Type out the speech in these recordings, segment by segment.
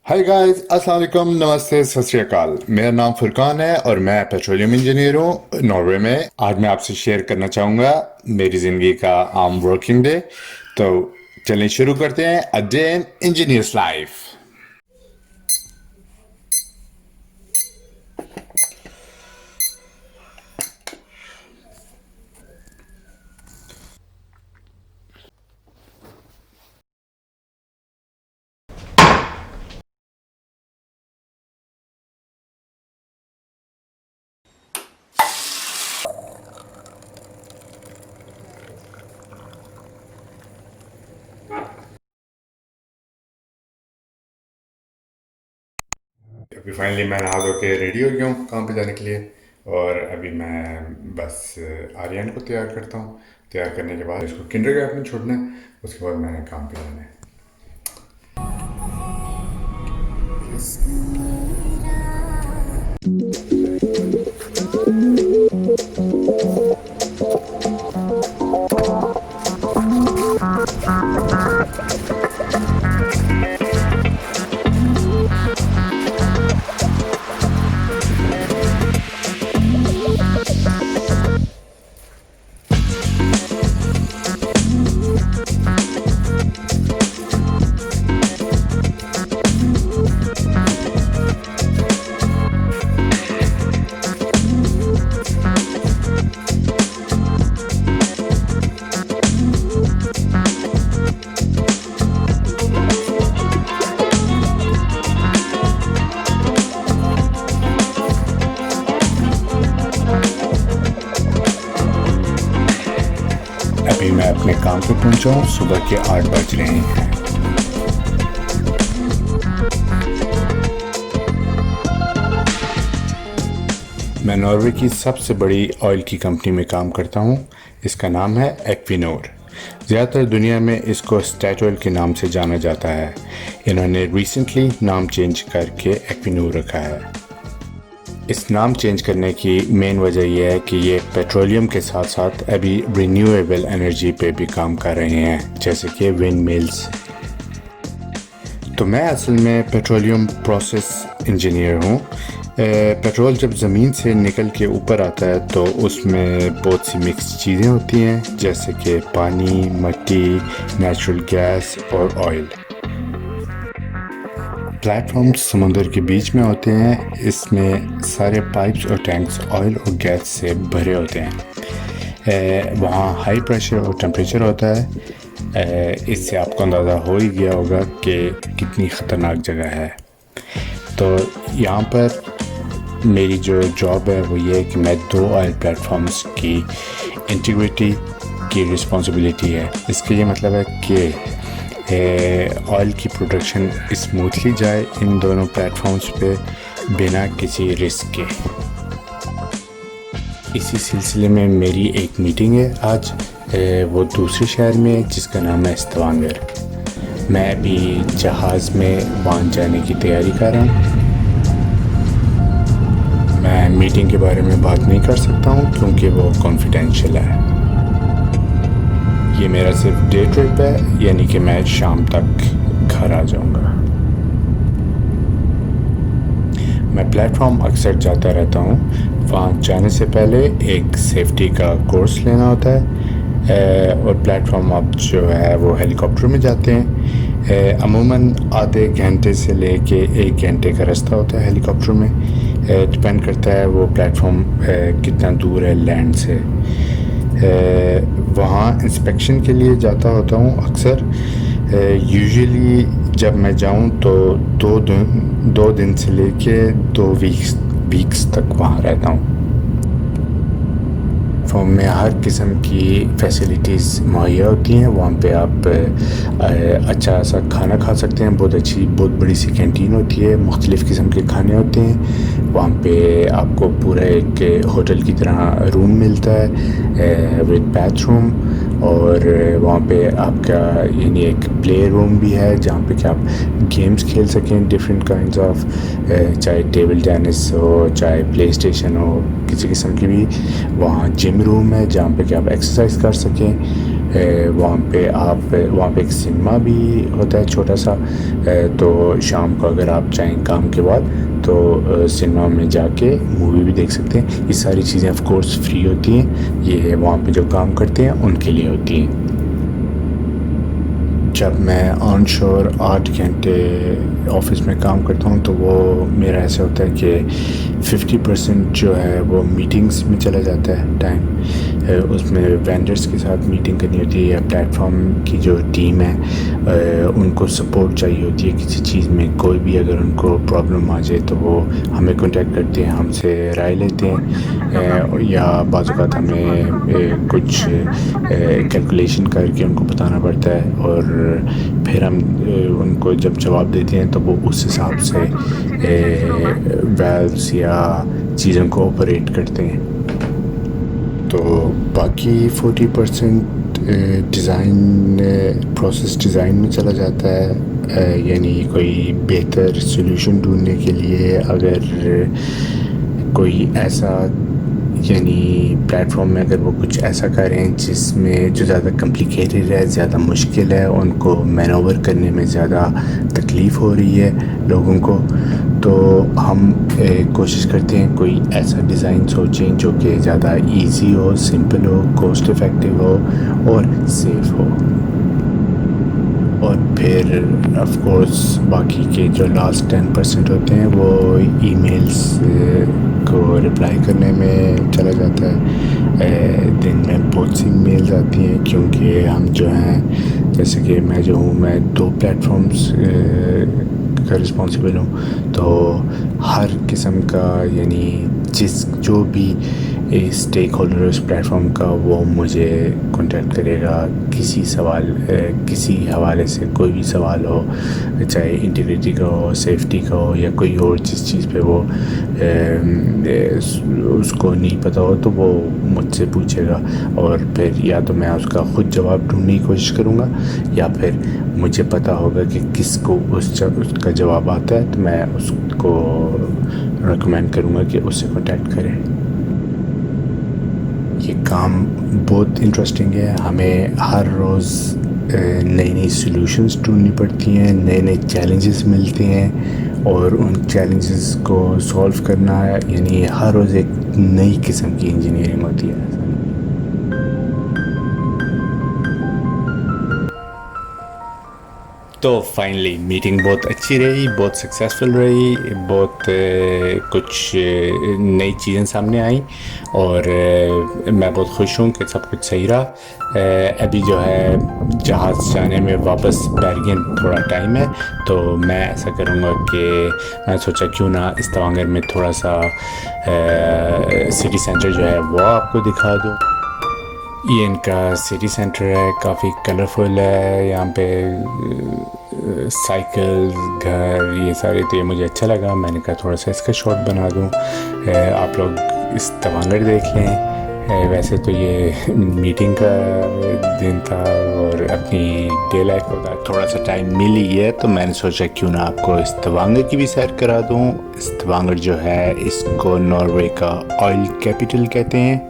Hi guys, अस्सलाम वालेकुम, नमस्ते, सत श्री अकाल। मेरा नाम फुरकान है और मैं पेट्रोलियम इंजीनियर हूँ नॉर्वे में। आज मैं आपसे शेयर करना चाहूँगा मेरी ज़िंदगी का आम वर्किंग डे। तो चलिए शुरू करते हैं a day in engineers life. अभी फाइनली मैं नहा धो के रेडी हो गया हूँ काम पे जाने के लिए। और अभी मैं बस आर्यन को तैयार करता हूँ। तैयार करने के बाद इसको किंडरगार्टन में छोड़ना है। उसके बाद मैंने काम पे जाना है। अभी मैं अपने काम पे पहुंचा हूँ। सुबह के 8 बज रहे हैं। मैं नॉर्वे की सबसे बड़ी ऑयल की कंपनी में काम करता हूँ। इसका नाम है एक्विनोर। ज़्यादातर दुनिया में इसको स्टैटोइल के नाम से जाना जाता है। इन्होंने रिसेंटली नाम चेंज करके एक्विनोर रखा है। इस नाम चेंज करने की मेन वजह यह है कि ये पेट्रोलियम के साथ साथ अभी रिन्यूएबल एनर्जी पे भी काम कर रहे हैं, जैसे कि विंड मिल्स। तो मैं असल में पेट्रोलियम प्रोसेस इंजीनियर हूँ। पेट्रोल जब ज़मीन से निकल के ऊपर आता है तो उसमें बहुत सी मिक्स चीज़ें होती हैं, जैसे कि पानी, मिट्टी, नेचुरल गैस और ऑयल। प्लेटफॉर्म्स समुंदर के बीच में होते हैं। इसमें सारे पाइप्स और टैंक्स ऑयल और गैस से भरे होते हैं। वहाँ हाई प्रेशर और टेम्परेचर होता है। इससे आपको अंदाज़ा हो ही गया होगा कि कितनी ख़तरनाक जगह है। तो यहाँ पर मेरी जो जॉब है वो ये है कि मैं 2 ऑयल प्लेटफॉर्म्स की इंटीग्रिटी की रिस्पॉन्सिबिलिटी है। इसका ये मतलब है कि ऑयल की प्रोडक्शन स्मूथली जाए इन दोनों प्लेटफॉर्म्स पे बिना किसी रिस्क के। इसी सिलसिले में मेरी एक मीटिंग है आज, वो दूसरे शहर में, जिसका नाम है स्टवांगर। मैं अभी जहाज़ में वहाँ जाने की तैयारी कर रहा हूँ। मैं मीटिंग के बारे में बात नहीं कर सकता हूँ क्योंकि वो कॉन्फिडेंशियल है। ये मेरा सिर्फ डे ट्रिप है, यानी कि मैं शाम तक घर आ जाऊंगा। मैं प्लेटफॉर्म अक्सर जाता रहता हूँ। वहाँ जाने से पहले एक सेफ्टी का कोर्स लेना होता है। और प्लेटफॉर्म आप जो है वो हेलीकॉप्टर में जाते हैं। अमूमन आधे घंटे से लेके 1 घंटे का रास्ता होता है हेलीकॉप्टर में। डिपेंड करता है वो प्लेटफॉर्म कितना दूर है लैंड से। वहाँ इंस्पेक्शन के लिए जाता होता हूँ अक्सर। यूजुअली जब मैं जाऊँ तो 2 दिन से लेके 2 वीक्स तक वहाँ रहता हूँ। प्लेटफॉर्म में हर किस्म की फैसिलिटीज़ मुहैया होती हैं। वहाँ पे आप अच्छा सा खाना खा सकते हैं। बहुत बड़ी सी कैंटीन होती है, मुख्तलिफ़ किस्म के खाने होते हैं। वहाँ पे आपको पूरा एक होटल की तरह रूम मिलता है विद बाथरूम। और वहाँ पे आपका यानी एक प्ले रूम भी है जहाँ पे कि आप गेम्स खेल सकें, डिफरेंट काइंड्स ऑफ, चाहे टेबल टेनिस हो, चाहे प्ले स्टेशन हो, किसी किस्म की भी। वहाँ जिम रूम है जहाँ पे कि आप एक्सरसाइज कर सकें। वहाँ पे एक सिनेमा भी होता है छोटा सा। तो शाम को अगर आप चाहें काम के बाद तो सिनेमा में जाके मूवी भी देख सकते हैं। ये सारी चीज़ें ऑफ कोर्स फ्री होती हैं, ये वहाँ पे जो काम करते हैं उनके लिए होती हैं। जब मैं ऑन शोर 8 घंटे ऑफिस में काम करता हूँ तो वो मेरा ऐसा होता है कि 50% जो है वो मीटिंग्स में चला जाता है टाइम। उसमें वेंडर्स के साथ मीटिंग करनी होती है या प्लेटफॉर्म की जो टीम है उनको सपोर्ट चाहिए होती है किसी चीज़ में। कोई भी अगर उनको प्रॉब्लम आ जाए तो वो हमें कांटेक्ट करते हैं, हमसे राय लेते हैं या बाज़ औक़ात हमें कुछ कैलकुलेशन करके उनको बताना पड़ता है और फिर हम उनको जब जवाब देते हैं तो वो उस हिसाब से वैल्व्स या चीज़ों को ऑपरेट करते हैं। तो बाकी 40% डिज़ाइन प्रोसेस डिज़ाइन में चला जाता है, यानी कोई बेहतर सॉल्यूशन ढूंढने के लिए अगर कोई ऐसा यानी प्लेटफॉर्म में अगर वो कुछ ऐसा करें जिसमें जो ज़्यादा कॉम्प्लिकेटेड है, ज़्यादा मुश्किल है, उनको मैनोवर करने में ज़्यादा तकलीफ़ हो रही है लोगों को, तो हम कोशिश करते हैं कोई ऐसा डिज़ाइन सोचें जो कि ज़्यादा इजी हो, सिंपल हो, कॉस्ट इफ़ेक्टिव हो और सेफ़ हो। और फिर ऑफ कोर्स बाकी के जो लास्ट 10% होते हैं वो ईमेल्स को रिप्लाई करने में चला जाता है। दिन में बहुत सी मेल्स आती हैं क्योंकि हम जो हैं, जैसे कि मैं जो हूँ, मैं 2 प्लेटफॉर्म्स का रिस्पॉन्सिबल हूँ। तो हर किस्म का यानी जो भी स्टेक होल्डर उस प्लेटफॉर्म का वो मुझे कांटेक्ट करेगा किसी हवाले से। कोई भी सवाल हो, चाहे इंटीग्रिटी का हो, सेफ्टी का हो या कोई और जिस चीज़ पे वो उसको नहीं पता हो तो वो मुझसे पूछेगा और फिर या तो मैं उसका ख़ुद जवाब ढूंढने की कोशिश करूँगा या फिर मुझे पता होगा कि किसको उसका जवाब आता है तो मैं उसको रेकमेंड करूँगा कि उससे कांटेक्ट करें। ये काम बहुत इंटरेस्टिंग है। हमें हर रोज़ नई नई सॉल्यूशंस ढूंढनी पड़ती हैं, नए नए चैलेंजेस मिलते हैं और उन चैलेंजेस को सॉल्व करना है, यानी हर रोज़ एक नई किस्म की इंजीनियरिंग होती है। तो फाइनली मीटिंग बहुत अच्छी रही, बहुत सक्सेसफुल रही, बहुत कुछ नई चीज़ें सामने आई और मैं बहुत खुश हूँ कि सब कुछ सही रहा। अभी जो है जहाज़ जाने में वापस बैरगेन थोड़ा टाइम है, तो मैं ऐसा करूँगा कि मैं सोचा क्यों ना इस्तावांगर में थोड़ा सा सिटी सेंटर जो है वो आपको दिखा दूँ। ये इनका सिटी सेंटर है, काफ़ी कलरफुल है। यहाँ पे साइकिल, घर, ये सारे, तो ये मुझे अच्छा लगा। मैंने कहा थोड़ा सा इसका शॉट बना दूँ, आप लोग इस तवांगर देख लें। वैसे तो ये मीटिंग का दिन था और अपनी डे लाइफ का थोड़ा सा टाइम मिल ही है, तो मैंने सोचा क्यों ना आपको इस तवांगर की भी सैर करा दूँ। इस तवांगर जो है इसको नॉर्वे का ऑयल कैपिटल कहते हैं,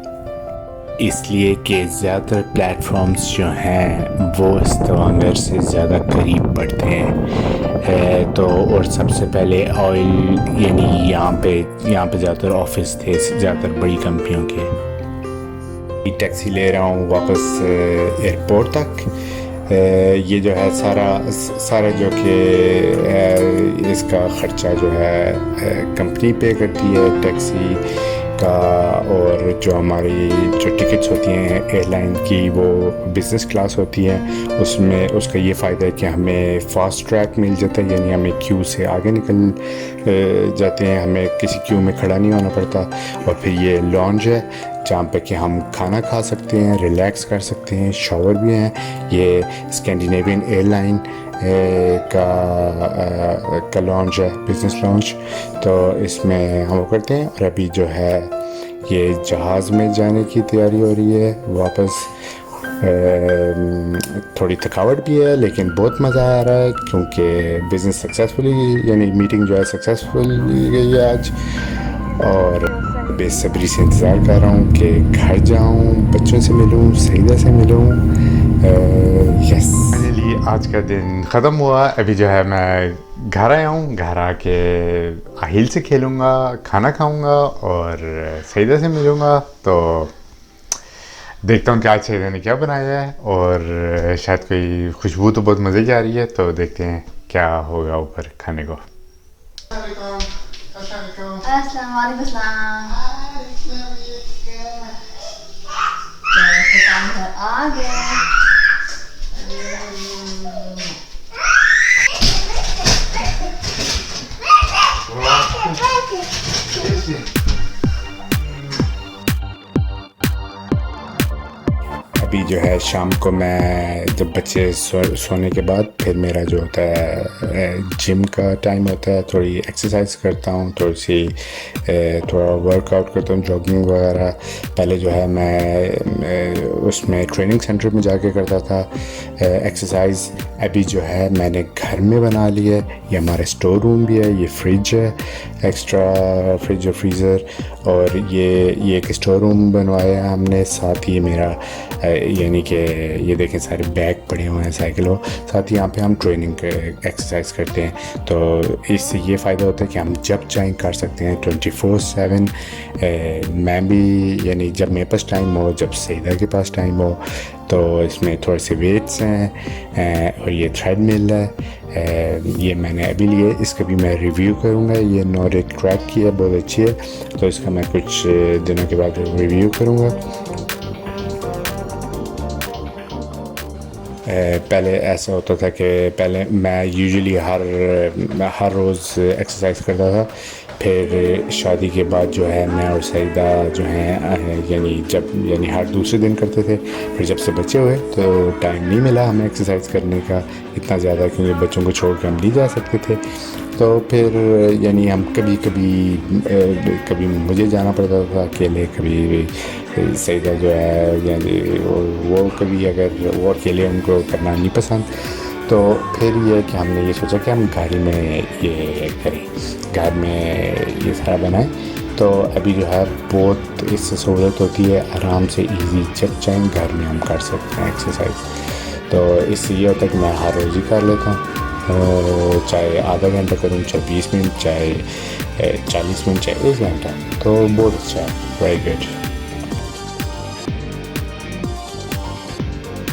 इसलिए कि ज़्यादातर प्लेटफॉर्म्स जो हैं वो इस्तावांगर से ज़्यादा करीब पड़ते हैं। तो और सबसे पहले ऑयल यानी यहाँ पे ज़्यादातर ऑफिस थे ज़्यादातर बड़ी कंपनियों के। टैक्सी ले रहा हूँ वापस एयरपोर्ट तक। ये जो है सारा जो कि इसका ख़र्चा जो है कंपनी पे करती है टैक्सी का, और जो हमारी जो टिकट्स होती हैं एयरलाइन की वो बिज़नेस क्लास होती है, उसमें उसका ये फ़ायदा है कि हमें फ़ास्ट ट्रैक मिल जाता है, यानी हमें क्यू से आगे निकल जाते हैं, हमें किसी क्यू में खड़ा नहीं होना पड़ता। और फिर ये लॉन्ज है जहाँ पे कि हम खाना खा सकते हैं, रिलैक्स कर सकते हैं, शावर भी हैं। ये स्कैंडिनेवियन एयरलाइन का लॉन्च है, बिज़नेस लॉन्च, तो इसमें हम वो करते हैं। और अभी जो है ये जहाज़ में जाने की तैयारी हो रही है वापस। थोड़ी थकावट भी है लेकिन बहुत मज़ा आ रहा है क्योंकि बिज़नेस सक्सेसफुली यानी मीटिंग जो है सक्सेसफुली गई है आज, और बेसब्री से इंतज़ार कर रहा हूँ कि घर जाऊँ, बच्चों से मिलूँ, सईदा से मिलूँ। यस फाइनली आज का दिन ख़त्म हुआ। अभी जो है मैं घर आया हूँ। घर आके आहिल से खेलूँगा, खाना खाऊँगा और सईदा से मिलूँगा। तो देखता हूँ कि आज सईदा ने क्या बनाया है और शायद कोई खुशबू तो बहुत मज़े की आ रही है। तो देखते हैं क्या होगा ऊपर खाने को। आ गए। अभी जो है शाम को मैं जब बच्चे सोने के बाद फिर मेरा जो होता है जिम का टाइम होता है। थोड़ी एक्सरसाइज करता हूँ, थोड़ा वर्कआउट करता हूँ, जॉगिंग वगैरह। पहले जो है मैं उसमें ट्रेनिंग सेंटर में जाके करता था एक्सरसाइज। अभी जो है मैंने घर में बना लिया है। ये हमारा स्टोर रूम भी है, ये फ्रिज है, एक्स्ट्रा फ्रिज और फ्रीज़र। और ये एक स्टोर रूम बनवाया है हमने। साथ ही मेरा यानी कि ये देखें सारे बैग पड़े हुए हैं, साइकिलों। साथ ही यहाँ पे हम ट्रेनिंग एक्सरसाइज करते हैं। तो इससे ये फ़ायदा होता है कि हम जब चाहें कर सकते हैं 24/7। मैं भी यानी जब मेरे पास टाइम हो, जब सईदा के पास टाइम हो। तो इसमें थोड़े से वेट्स हैं और ये थ्रेडमिल है। ये मैंने अभी लिए, इसका भी मैं रिव्यू करूँगा। ये नॉर्डिक ट्रैक की है, बहुत अच्छी है। तो इसका मैं कुछ दिनों के बाद रिव्यू करूँगा। पहले ऐसा होता था कि पहले मैं यूजुअली हर रोज़ एक्सरसाइज करता था। फिर शादी के बाद जो है मैं और सईदा जो हैं यानी हर दूसरे दिन करते थे। फिर जब से बच्चे हुए तो टाइम नहीं मिला हमें एक्सरसाइज करने का इतना ज़्यादा, क्योंकि बच्चों को छोड़ के हम नहीं जा सकते थे। तो फिर यानी हम कभी मुझे जाना पड़ता था अकेले, कभी सईदा जो है यानी वो कभी अगर वो अकेले उनको करना नहीं पसंद। तो फिर ये कि हमने ये सोचा कि हम घर में ये करें, घर में ये सारा बनाएं। तो अभी जो है बहुत इससे सहूलत होती है, आराम से इजी जब चाहें घर में हम कर सकते हैं एक्सरसाइज। तो इससे ये होता है कि मैं हर रोज़ ही कर लेता हूँ, चाहे आधा घंटा करूँ, चाहे 20 मिनट, चाहे 40 मिनट, चाहे 1 घंटा। तो बहुत अच्छा है, वेरी गुड।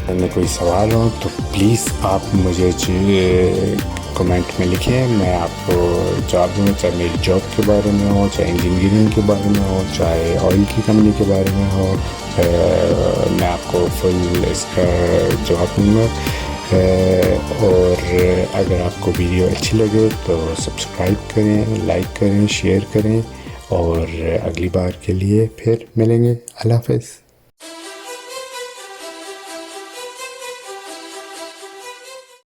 अगर कोई सवाल हो तो प्लीज़ आप मुझे कमेंट में लिखें, मैं आपको जवाब दूँगा। चाहे मेरी जॉब के बारे में हो, चाहे इंजीनियरिंग के बारे में हो, चाहे ऑयल की कंपनी के बारे में हो, मैं आपको फुल इसका जवाब दूँगा। और अगर आपको वीडियो अच्छी लगे तो सब्सक्राइब करें, लाइक करें, शेयर करें। और अगली बार के लिए फिर मिलेंगे। अल्लाह हाफ़िज़।